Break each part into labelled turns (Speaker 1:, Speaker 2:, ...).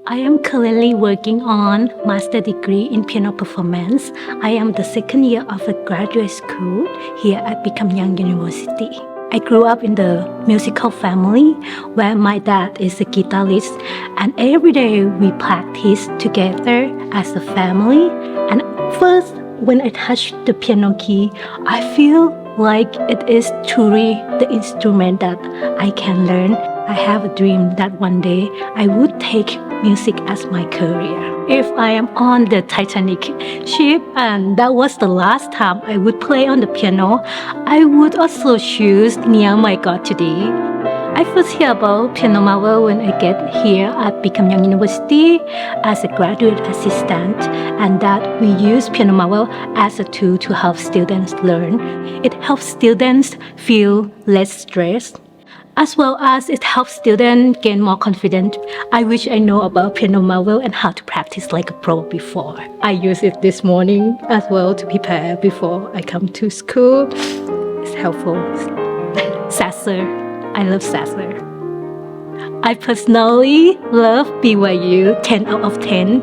Speaker 1: I am currently working on master degree in piano performance. I am the second year of a graduate school here at Brigham University. I grew up in the musical family where my dad is a guitarist, and every day we practice together as a family. And first, when I touch the piano key, I feel like it is truly the instrument that I can learn. I have a dream that one day I would take music as my career. If I am on the Titanic ship and that was the last time I would play on the piano, I would also choose Near My God Today. I first hear about Piano Marvel when I get here at Brigham University as a graduate assistant, and that we use Piano Marvel as a tool to help students learn. It helps students feel less stressed, as well as it helps students gain more confidence. I wish I know about Piano Marvel and how to practice like a pro before. I use it this morning as well to prepare before I come to school. It's helpful. Sasser. I love Sasser. I personally love BYU 10 out of 10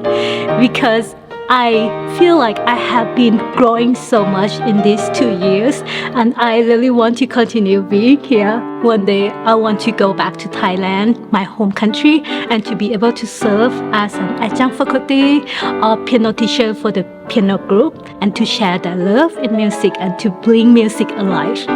Speaker 1: because I feel like I have been growing so much in these 2 years, and I really want to continue being here. One day I want to go back to Thailand, my home country, and to be able to serve as an adjunct faculty or piano teacher for the piano group, and to share their love in music and to bring music alive.